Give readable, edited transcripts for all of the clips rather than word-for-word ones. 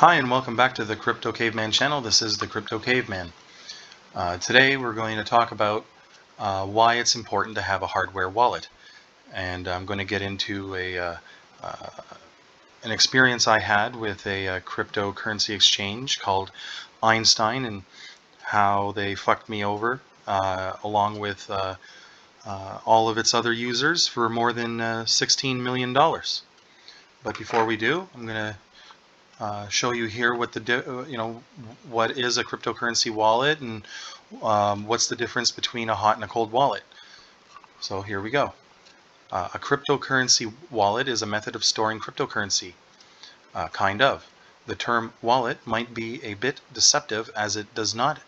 Hi and welcome back to the Crypto Caveman channel. This is the Crypto Caveman. Today we're going to talk about why it's important to have a hardware wallet. And I'm going to get into an experience I had with a cryptocurrency exchange called Einstein and how they fucked me over along with all of its other users for more than $16 million. But before we do, I'm going to show you here what what is a cryptocurrency wallet and what's the difference between a hot and a cold wallet. So here we go. A cryptocurrency wallet is a method of storing cryptocurrency. Kind of. The term wallet might be a bit deceptive as it does not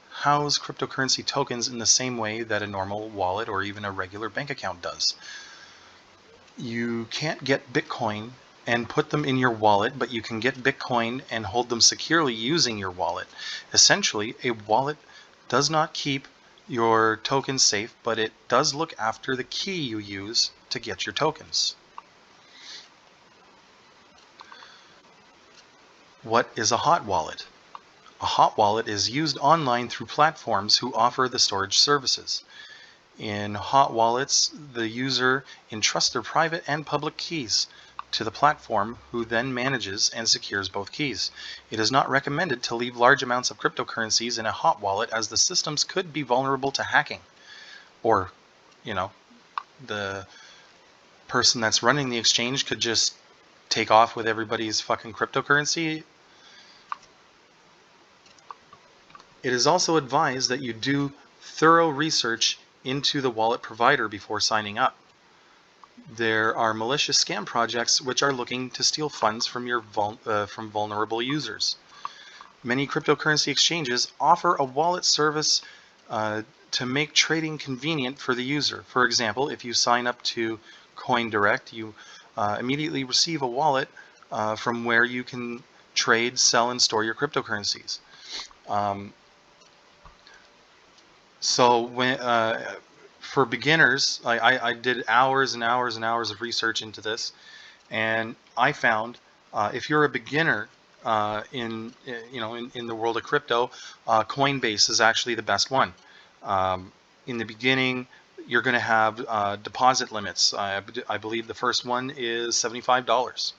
house cryptocurrency tokens in the same way that a normal wallet or even a regular bank account does. You can't get Bitcoin and put them in your wallet, but you can get Bitcoin and hold them securely using your wallet. Essentially, a wallet does not keep your tokens safe, but it does look after the key you use to get your tokens. What is a hot wallet? A hot wallet is used online through platforms who offer the storage services. In hot wallets, the user entrusts their private and public keys to the platform, who then manages and secures both keys. It is not recommended to leave large amounts of cryptocurrencies in a hot wallet as the systems could be vulnerable to hacking. Or, the person that's running the exchange could just take off with everybody's fucking cryptocurrency. It is also advised that you do thorough research into the wallet provider before signing up. There are malicious scam projects which are looking to steal funds from from vulnerable users. Many cryptocurrency exchanges offer a wallet service to make trading convenient for the user. For example, if you sign up to CoinDirect, you immediately receive a wallet from where you can trade, sell, and store your cryptocurrencies. For beginners, I did hours and hours and hours of research into this, and I found if you're a beginner in the world of crypto, Coinbase is actually the best one. In the beginning, you're going to have deposit limits. I believe the first one is $75,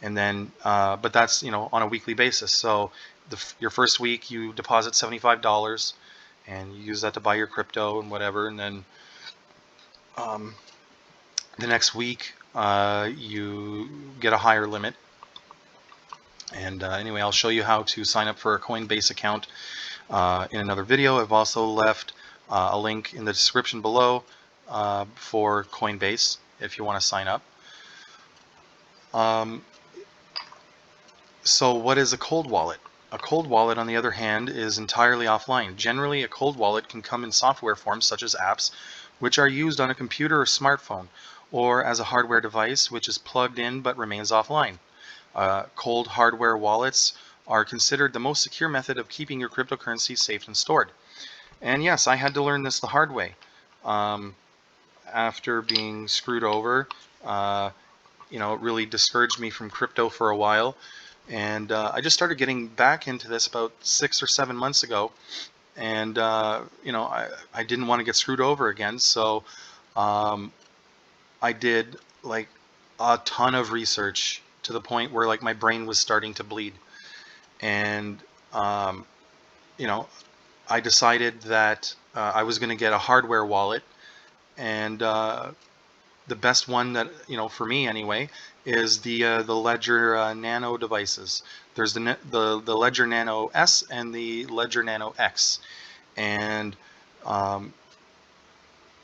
and then but that's on a weekly basis. So your first week you deposit $75. And you use that to buy your crypto and whatever, and then the next week you get a higher limit. And anyway, I'll show you how to sign up for a Coinbase account in another video. I've also left a link in the description below for Coinbase if you want to sign up. So what is a cold wallet? A cold wallet, on the other hand, is entirely offline. Generally, a cold wallet can come in software forms such as apps, which are used on a computer or smartphone, or as a hardware device which is plugged in but remains offline. Cold hardware wallets are considered the most secure method of keeping your cryptocurrency safe and stored. And yes, I had to learn this the hard way. After being screwed over, it really discouraged me from crypto for a while. And I just started getting back into this about 6 or 7 months ago, and I didn't want to get screwed over again, so I did like a ton of research to the point where like my brain was starting to bleed, and I decided that I was going to get a hardware wallet, and the best one that for me anyway is the Ledger Nano devices. There's the Ledger Nano S and the Ledger Nano X, and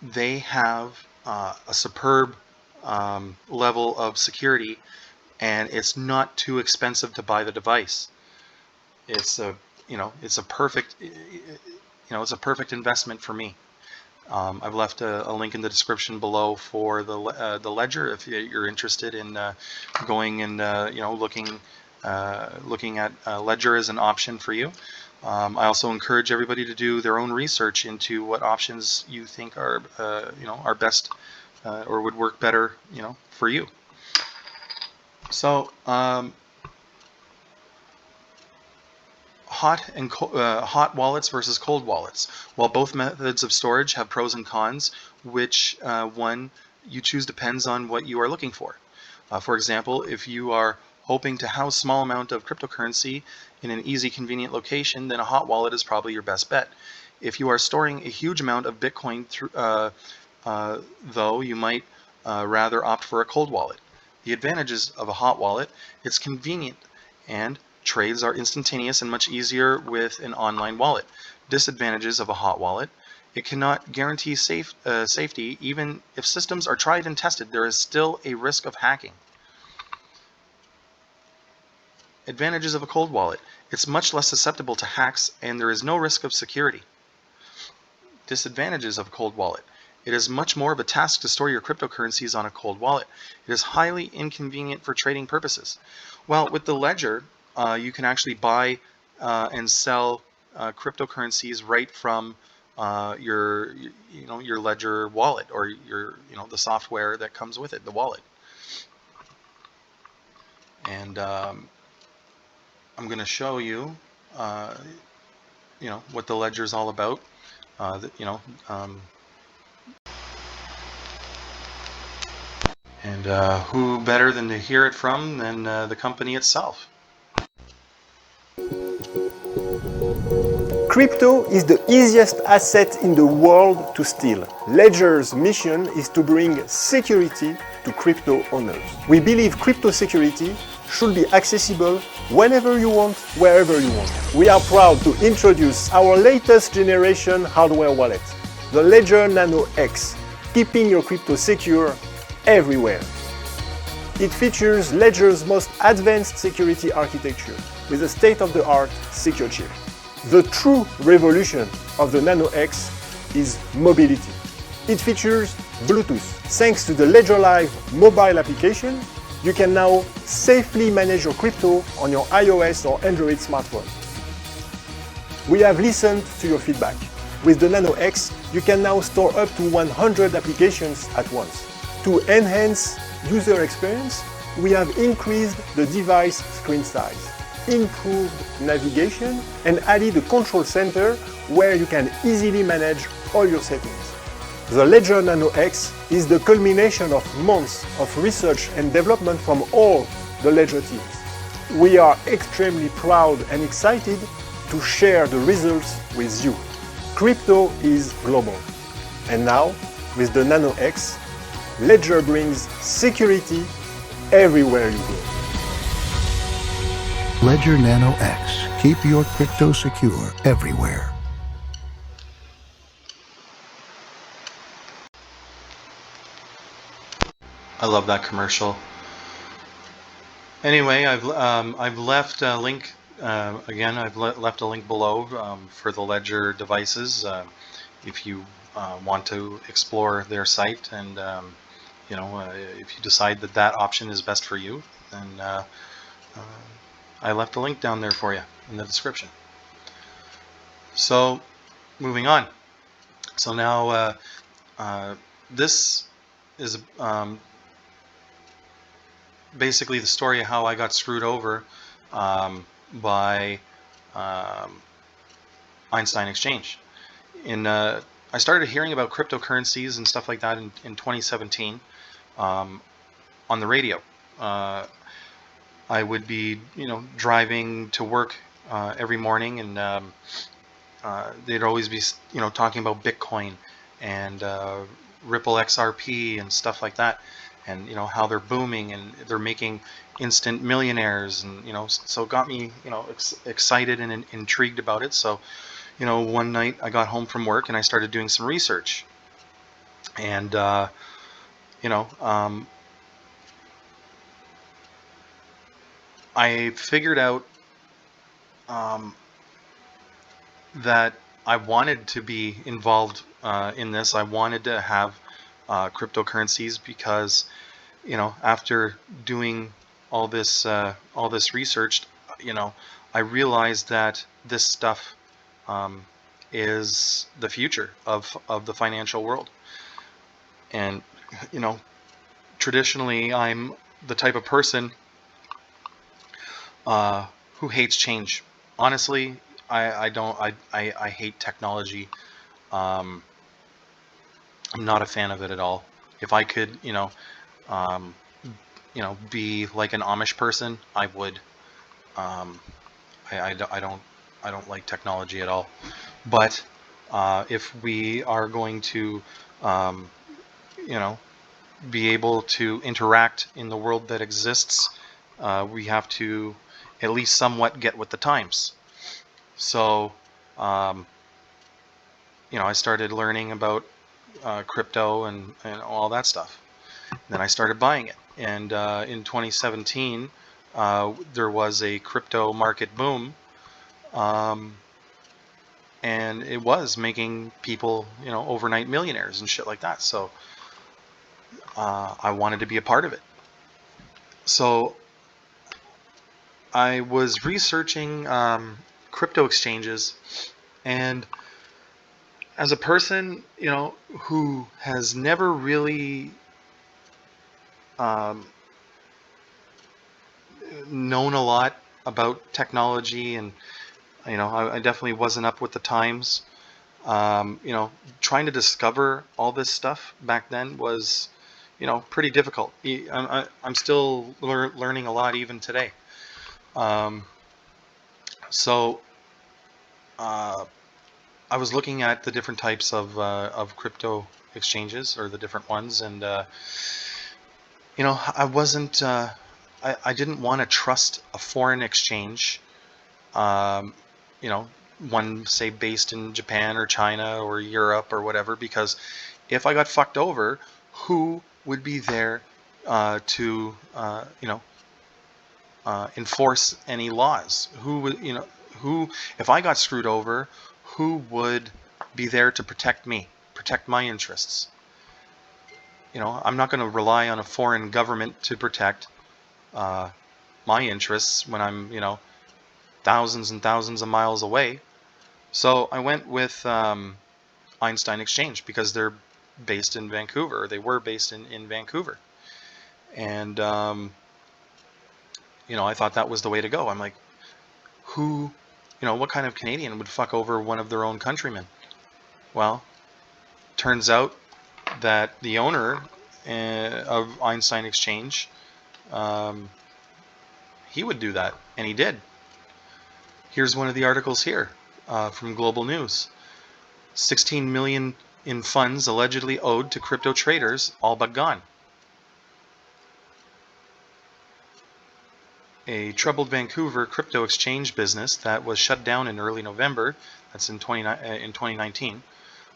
they have a superb level of security, and it's not too expensive to buy the device. It's a perfect it's a perfect investment for me. I've left a link in the description below for the Ledger if you're interested in going and looking at Ledger as an option for you. I also encourage everybody to do their own research into what options you think are are best or would work better for you. So hot wallets versus cold wallets. While both methods of storage have pros and cons, which one you choose depends on what you are looking for. For example, if you are hoping to house a small amount of cryptocurrency in an easy, convenient location, then a hot wallet is probably your best bet. If you are storing a huge amount of Bitcoin, though, you might rather opt for a cold wallet. The advantages of a hot wallet: it's convenient and trades are instantaneous and much easier with an online wallet. Disadvantages of a hot wallet: it cannot guarantee safety. Even if systems are tried and tested, there is still a risk of hacking. Advantages of a cold wallet: it's much less susceptible to hacks and there is no risk of security. Disadvantages of a cold wallet: it is much more of a task to store your cryptocurrencies on a cold wallet. It is highly inconvenient for trading purposes. Well, with the ledger, you can actually buy and sell cryptocurrencies right from your ledger wallet, or the software that comes with it, the wallet. And I'm going to show you, what the ledger is all about. And who better than to hear it from than the company itself? Crypto is the easiest asset in the world to steal. Ledger's mission is to bring security to crypto owners. We believe crypto security should be accessible whenever you want, wherever you want. We are proud to introduce our latest generation hardware wallet, the Ledger Nano X, keeping your crypto secure everywhere. It features Ledger's most advanced security architecture with a state-of-the-art secure chip. The true revolution of the Nano X is mobility. It features Bluetooth. Thanks to the Ledger Live mobile application, you can now safely manage your crypto on your iOS or Android smartphone. We have listened to your feedback. With the Nano X, you can now store up to 100 applications at once. To enhance user experience, we have increased the device screen size, improved navigation, and added a control center where you can easily manage all your settings. The Ledger Nano X is the culmination of months of research and development from all the Ledger teams. We are extremely proud and excited to share the results with you. Crypto is global. And now, with the Nano X, Ledger brings security everywhere you go. Ledger Nano X. Keep your crypto secure everywhere. I love that commercial. Anyway, I've left a link again. I've left a link below for the Ledger devices if you want to explore their site, and if you decide that that option is best for you, then I left a link down there for you in the description. So, moving on. So now this is basically the story of how I got screwed over by Einstein Exchange. I started hearing about cryptocurrencies and stuff like that in 2017 on the radio. I would be, driving to work every morning, and they'd always be, talking about Bitcoin and Ripple XRP and stuff like that, and how they're booming and they're making instant millionaires, and so it got me, excited and intrigued about it. So, one night I got home from work and I started doing some research, and I figured out that I wanted to be involved in this. I wanted to have cryptocurrencies because, after doing all this research, I realized that this stuff is the future of the financial world. And traditionally, I'm the type of person who hates change. Honestly, I don't I hate technology. I'm not a fan of it at all. If I could, um, be like an Amish person, I would. Um, I don't like technology at all. But if we are going to, um, you know, be able to interact in the world that exists, we have to at least somewhat get with the times. So, um, I started learning about crypto and all that stuff. Then I started buying it. And in 2017, there was a crypto market boom. Um, and it was making people, overnight millionaires and shit like that. So I wanted to be a part of it. So I was researching crypto exchanges, and as a person, who has never really um, known a lot about technology, and I definitely wasn't up with the times. Trying to discover all this stuff back then was, pretty difficult. I'm still learning a lot even today. Um, so uh, I was looking at the different types of crypto exchanges, or the different ones, and I wasn't. I didn't want to trust a foreign exchange. Um, you know, one say based in Japan or China or Europe or whatever, because if I got fucked over, who would be there to enforce any laws? Who would who if I got screwed over, who would be there to protect me, protect my interests? I'm not going to rely on a foreign government to protect uh, my interests when I'm thousands and thousands of miles away. So I went with Einstein Exchange because they're based in Vancouver. Or they were based in Vancouver, and I thought that was the way to go. I'm like, who, what kind of Canadian would fuck over one of their own countrymen? Well, turns out that the owner of Einstein Exchange, um, he would do that, and he did. Here's one of the articles here from Global News. 16 million in funds allegedly owed to crypto traders, all but gone. A troubled Vancouver crypto exchange business that was shut down in early November, that's in 2019,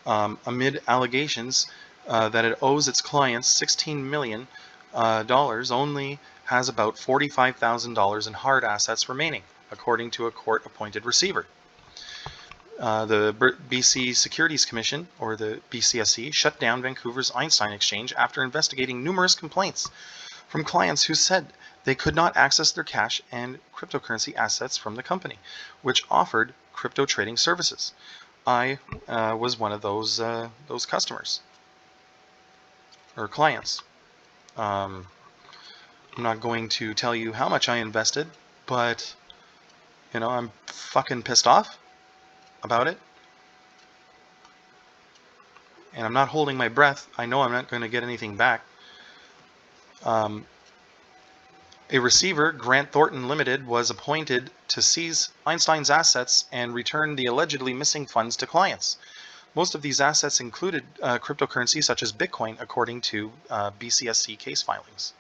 amid allegations that it owes its clients $16 million, only has about $45,000 in hard assets remaining, according to a court-appointed receiver. The BC Securities Commission, or the BCSC, shut down Vancouver's Einstein Exchange after investigating numerous complaints from clients who said they could not access their cash and cryptocurrency assets from the company, which offered crypto trading services. I was one of those customers or clients. I'm not going to tell you how much I invested, but I'm fucking pissed off about it. And I'm not holding my breath. I know I'm not going to get anything back. A receiver, Grant Thornton Limited, was appointed to seize Einstein's assets and return the allegedly missing funds to clients. Most of these assets included cryptocurrency such as Bitcoin, according to BCSC case filings.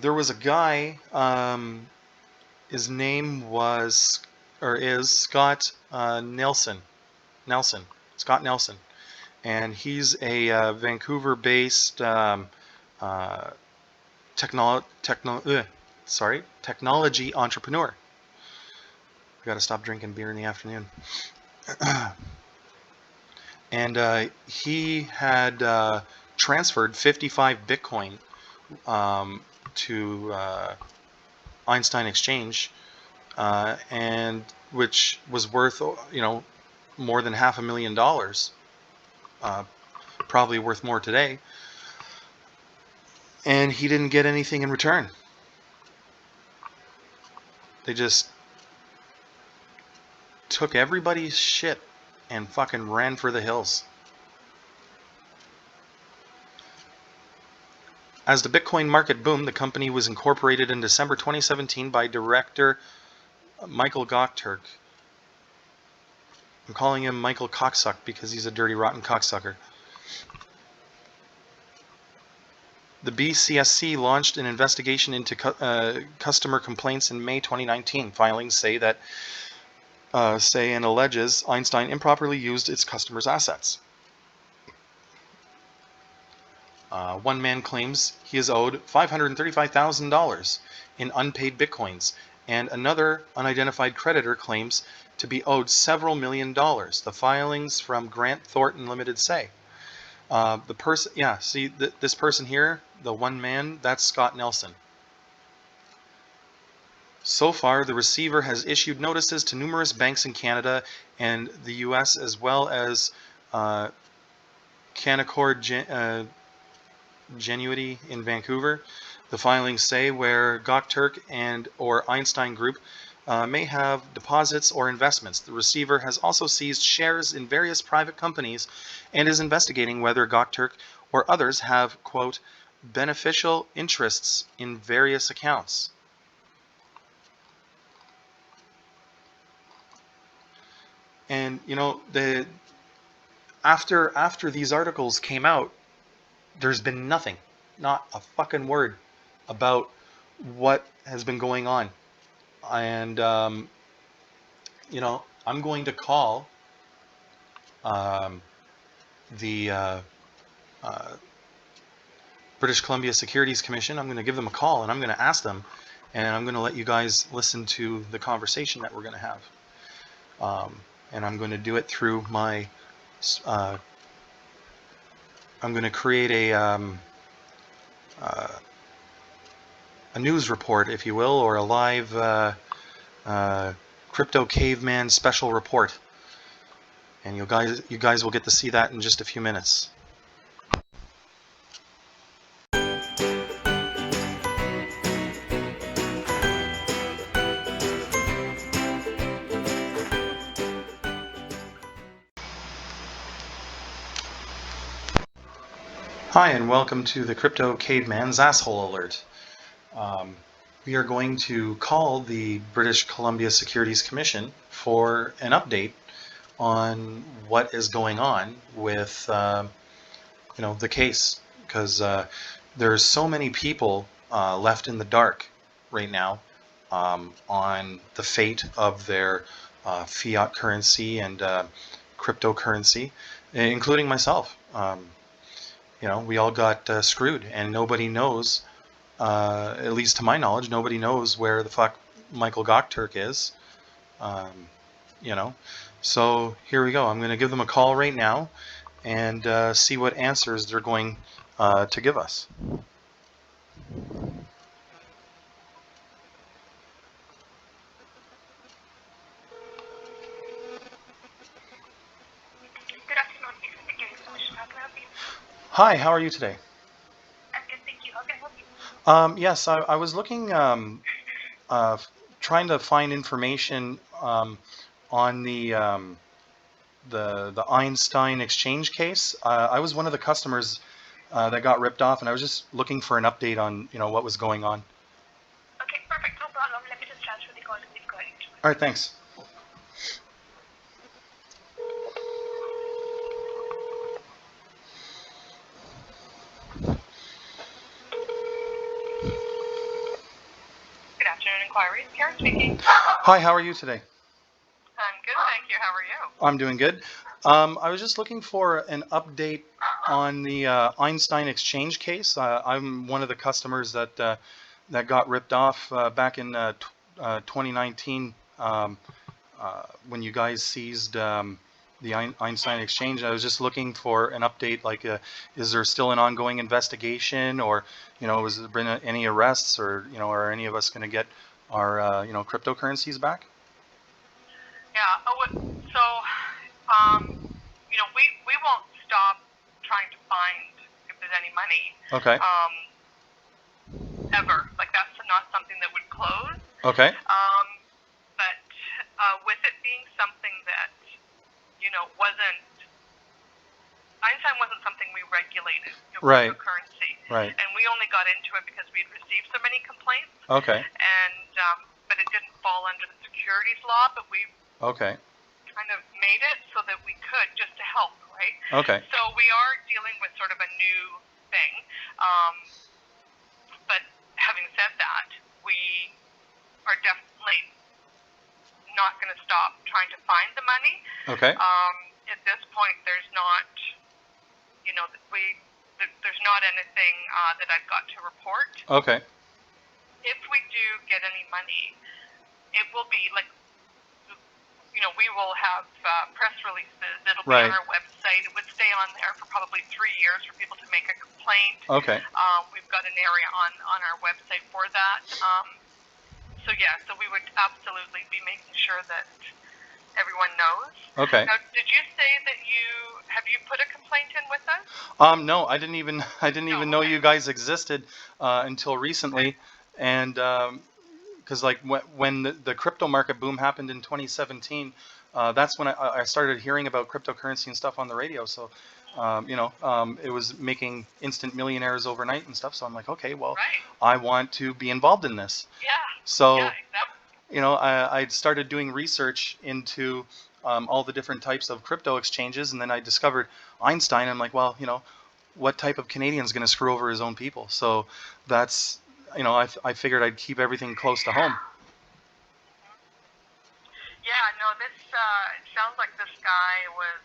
There was a guy, his name was, or is, Scott Nelson, Scott Nelson. And he's a Vancouver-based technology entrepreneur. I gotta stop drinking beer in the afternoon. And he had transferred 55 Bitcoin to Einstein Exchange, and which was worth more than $500,000, probably worth more today. And he didn't get anything in return. They just took everybody's shit and fucking ran for the hills. As the Bitcoin market boomed, the company was incorporated in December 2017 by director Michael Gokturk. I'm calling him Michael Cocksuck because he's a dirty, rotten cocksucker. The BCSC launched an investigation into customer complaints in May 2019. Filings say and alleges Einstein improperly used its customers' assets. One man claims he is owed $535,000 in unpaid bitcoins, and another unidentified creditor claims to be owed several $1 million. The filings from Grant Thornton Limited say. The person, yeah, see this person here, the one man, that's Scott Nelson. So far, the receiver has issued notices to numerous banks in Canada and the U.S. as well as Canaccord Genuity in Vancouver. The filings say where Gokturk and or Einstein Group may have deposits or investments. The receiver has also seized shares in various private companies and is investigating whether Gokturk or others have, quote, beneficial interests in various accounts. And you know, after these articles came out, there's been nothing, not a fucking word about what has been going on. And you know, I'm going to call the British Columbia Securities Commission. I'm going to give them a call and I'm going to ask them, and I'm going to let you guys listen to the conversation that we're going to have. And I'm going to do it through my I'm going to create a news report, if you will, or a live crypto caveman special report, and you guys will get to see that in just a few minutes. Hi, and welcome to the Crypto Caveman's Asshole Alert. We are going to call the British Columbia Securities Commission for an update on what is going on with you know, the case, because there's so many people left in the dark right now on the fate of their fiat currency and cryptocurrency, including myself. You know, we all got screwed, and nobody knows, at least to my knowledge, nobody knows where the fuck Michael Gokturk is. You know, so here we go. I'm going to give them a call right now and see what answers they're going to give us. Good afternoon, Securities Commission. How can I help you? Hi, how are you today? I'm good, thank you. How can I help you? Yes, I was looking, trying to find information on the Einstein Exchange case. I was one of the customers that got ripped off, and I was just looking for an update on, you know, what was going on. Okay, perfect. No problem. Let me just transfer the call to the inquiry. All right, thanks. Good afternoon, inquiries. Karen speaking. Hi, how are you today? I'm good, thank you. How are you? I'm doing good. I was just looking for an update on the Einstein Exchange case. I'm one of the customers that got ripped off back in 2019 when you guys seized the Einstein Exchange. I was just looking for an update, like is there still an ongoing investigation, or, you know, has there been any arrests, or, you know, are any of us going to get our you know, cryptocurrencies back? Yeah, so, you know, we won't stop trying to find if there's any money. Okay. Ever. Like, that's not something that would close. Okay. But with it being something that, Einstein wasn't something we regulated, Right. cryptocurrency. Right. And we only got into it because we'd received so many complaints. Okay. And, but it didn't fall under the securities law, but we Okay. kind of made it so that we could, just to help, right? Okay. So we are dealing with sort of a new thing. But having said that, we are definitely not going to stop trying to find the money. Okay. At this point, there's not, there's not anything that I've got to report. Okay. If we do get any money, it will be like, we will have press releases. It'll be Right. on our website. It would stay on there for probably 3 years for people to make a complaint. Okay. We've got an area on our website for that. So we would absolutely be making sure that everyone knows. Okay. Now, did you say that have you put a complaint in with us? No, I didn't even know okay. you guys existed until recently, and because like when the crypto market boom happened in 2017, that's when I started hearing about cryptocurrency and stuff on the radio. So, it was making instant millionaires overnight and stuff. So I'm like, okay, well, Right. I want to be involved in this. Yeah. So, Yeah, exactly. I started doing research into all the different types of crypto exchanges, and then I discovered Einstein. I'm like, well, what type of Canadian's going to screw over his own people? So that's, I figured I'd keep everything close to home. Yeah, no, this it sounds like this guy was,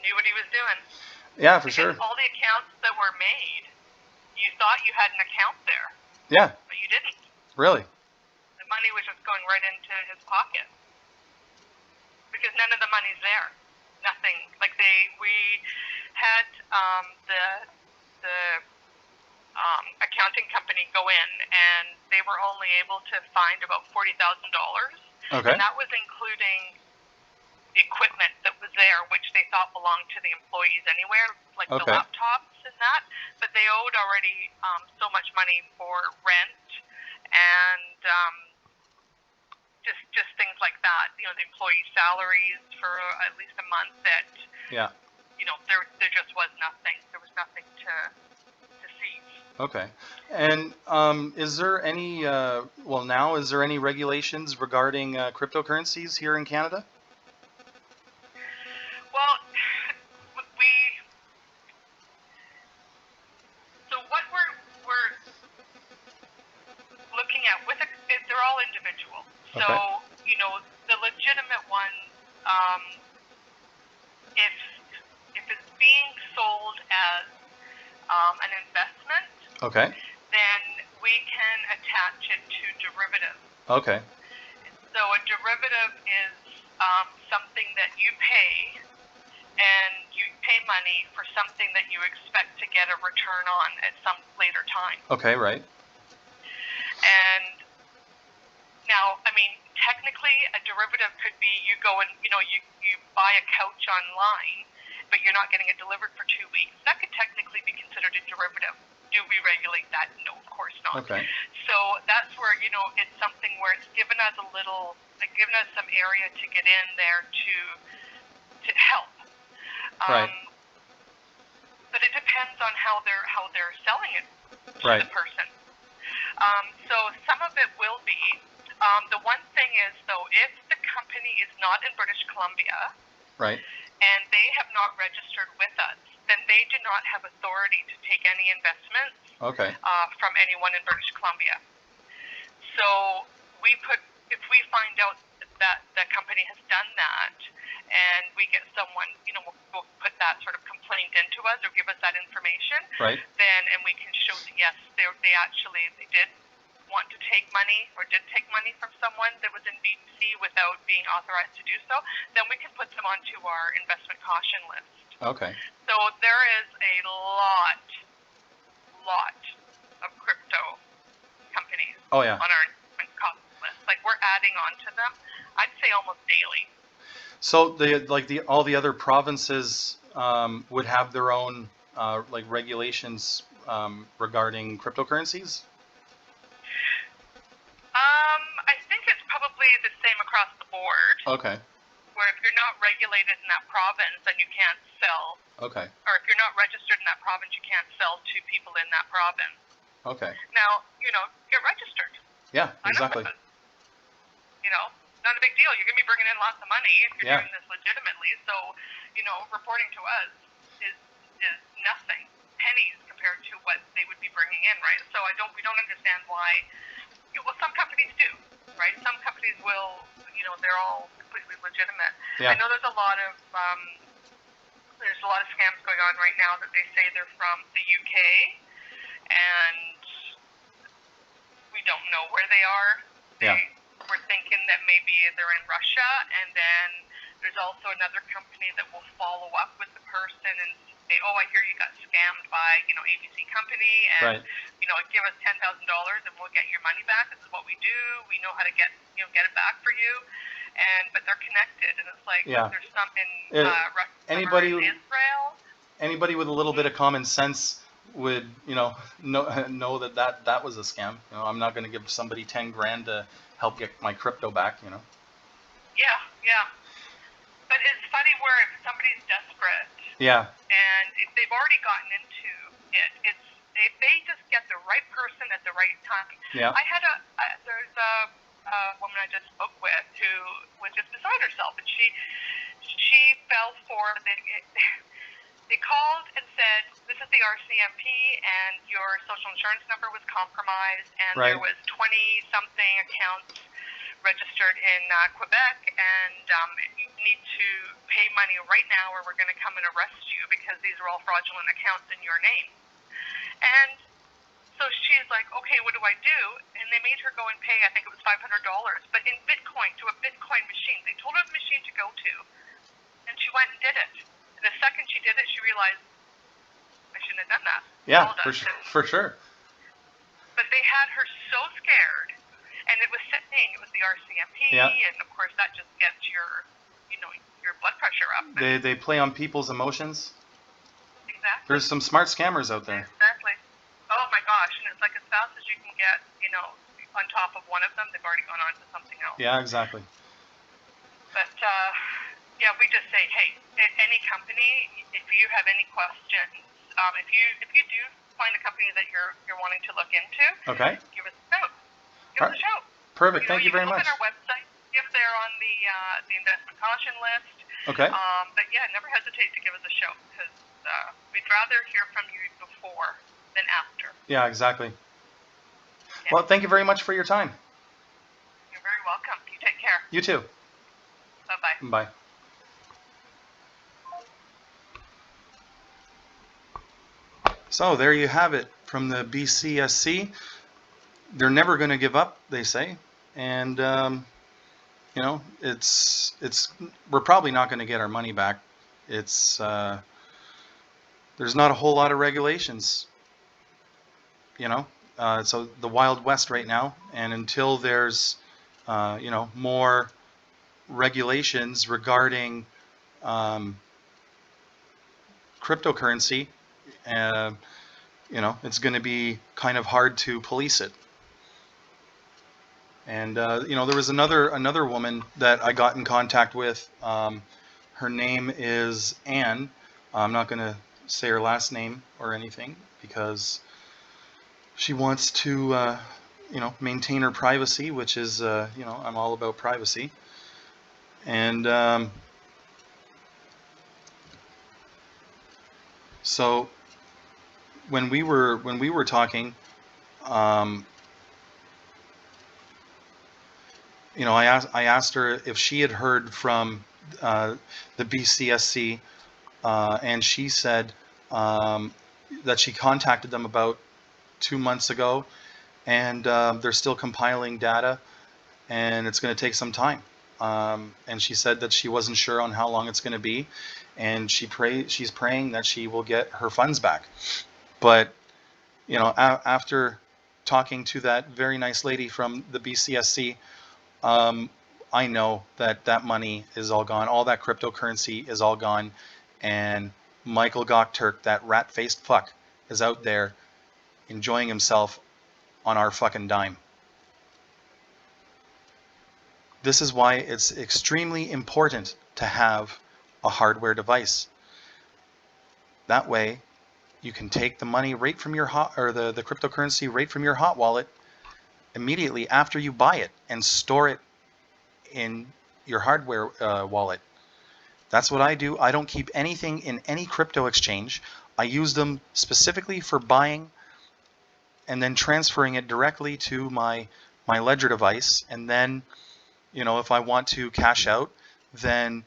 knew what he was doing. Yeah, for Because sure. all the accounts that were made, you thought you had an account there, Yeah, but you didn't. really. The money was just going right into his pocket because none of the money's there. Nothing. Like we had the accounting company go in, and they were only able to find about $40,000, Okay. and that was including the equipment that was there, which they thought belonged to the employees anywhere, like the Okay. laptops and that. But they owed already so much money for rent and just things like that. The employee salaries for at least a month. That Yeah. there just was nothing. There was nothing to seize. Okay. And is there any is there any regulations regarding cryptocurrencies here in Canada? Well, what we're looking at they're all individual. Okay. So the legitimate ones, if it's being sold as an investment, Okay. then we can attach it to derivatives. Okay. So a derivative is something that you pay, and you pay money for something that you expect to get a return on at some later time. Okay, right. And now, technically, a derivative could be you go and you buy a couch online, but you're not getting it delivered for 2 weeks. That could technically be considered a derivative. Do we regulate that? No, of course not. Okay. So that's where it's something where it's given us given us some area to get in there to help. Right. But it depends on how they're selling it to Right. the person. So some of it will be. The one thing is, though, if the company is not in British Columbia, Right. and they have not registered with us, then they do not have authority to take any investments Okay. from anyone in British Columbia. So if we find out that the company has done that, and we get someone, will put that sort of complaint into us or give us that information, Right. and we can show that yes, they did want to take money or did take money from someone that was in BC without being authorized to do so, then we can put them onto our investment caution list. Okay. So there is a lot of crypto companies Oh yeah. on our investment caution list. Like we're adding on to them, I'd say almost daily. So all the other provinces would have their own regulations regarding cryptocurrencies? basically the same across the board. Okay. Where if you're not regulated in that province, then you can't sell. Okay. Or if you're not registered in that province, you can't sell to people in that province. Okay. Now, get registered. Yeah, exactly. Not a big deal. You're going to be bringing in lots of money if you're Yeah. doing this legitimately. So, reporting to us is nothing, pennies compared to what they would be bringing in, right? So we don't understand why. Well, some companies do, right? Some companies will, they're all completely legitimate. Yeah. I know there's a lot of scams going on right now that they say they're from the UK, and we don't know where they are. Yeah. We're thinking that maybe they're in Russia, and then there's also another company that will follow up with the person and say, oh, I hear you got scammed by, ABC company, and, Right. give us $10,000 and we'll get your money back. This is what we do. We know how to get it back for you. But they're connected, and it's like, Yeah. there's some in Russia, Anybody- in Israel. Anybody with a little bit of common sense would, know that was a scam. I'm not going to give somebody 10 grand to help get my crypto back. Yeah. But it's funny where if somebody's desperate, Yeah. and if they've already gotten into it, if they just get the right person at the right time. Yeah. I had there's a woman I just spoke with who was just beside herself, and she fell for they called and said, this is the RCMP, and your social insurance number was compromised, and Right. there was 20-something accounts registered in Quebec, and you need to pay money right now or we're going to come and arrest you because these are all fraudulent accounts in your name. And so she's like, okay, what do I do? And they made her go and pay, I think it was $500, but in Bitcoin, to a Bitcoin machine. They told her the machine to go to, and she went and did it. And the second she did it, she realized, I shouldn't have done that. Yeah, All done. for sure. But they had her so scared, and it was saying it was the RCMP, Yeah. and of course that just gets your blood pressure up. They play on people's emotions. Exactly. There's some smart scammers out there. Exactly. Oh my gosh, and it's like as fast as you can get, on top of one of them, they've already gone on to something else. Yeah, exactly. But we just say, hey, any company, if you have any questions, if you do find a company that you're wanting to look into, Okay. give us a shout. Give us a shout. Perfect. Thank you very much. Look at our website if they're on the investment caution list. Okay. But yeah, never hesitate to give us a shout because we'd rather hear from you before than after. Yeah, exactly. Yeah. Well, thank you very much for your time. You're very welcome. You take care. You too. Bye-bye. Bye. So there you have it from the BCSC. They're never going to give up, they say, and we're probably not going to get our money back. There's not a whole lot of regulations, so the Wild West right now, and until there's more regulations regarding cryptocurrency, it's going to be kind of hard to police it. And there was another woman that I got in contact with. Her name is Anne. I'm not going to say her last name or anything because she wants to maintain her privacy, which is I'm all about privacy. And so when we were talking, I asked her if she had heard from the BCSC, and she said that she contacted them about 2 months ago, and they're still compiling data, and it's going to take some time. And she said that she wasn't sure on how long it's going to be, and she's praying that she will get her funds back. But after talking to that very nice lady from the BCSC, I know that money is all gone. All that cryptocurrency is all gone. And Michael Gokturk, that rat-faced fuck, is out there enjoying himself on our fucking dime. This is why it's extremely important to have a hardware device. That way, you can take the money right from your the cryptocurrency right from your hot wallet immediately after you buy it and store it in your hardware wallet. That's what I do. I don't keep anything in any crypto exchange. I use them specifically for buying and then transferring it directly to my ledger device. And then, if I want to cash out, then,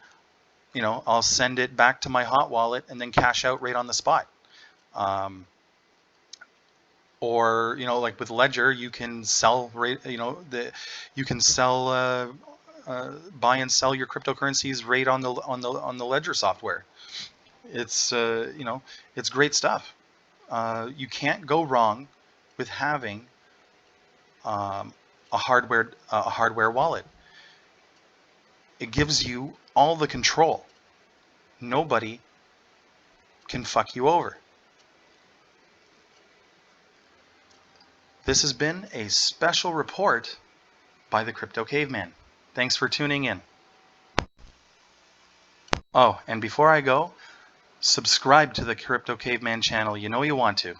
I'll send it back to my hot wallet and then cash out right on the spot. Or, like with Ledger, you can sell, you can sell, buy and sell your cryptocurrencies right on the Ledger software. It's, it's great stuff. You can't go wrong with having a hardware wallet. It gives you all the control. Nobody can fuck you over. This has been a special report by the Crypto Caveman. Thanks for tuning in. Oh, and before I go, subscribe to the Crypto Caveman channel. You know you want to.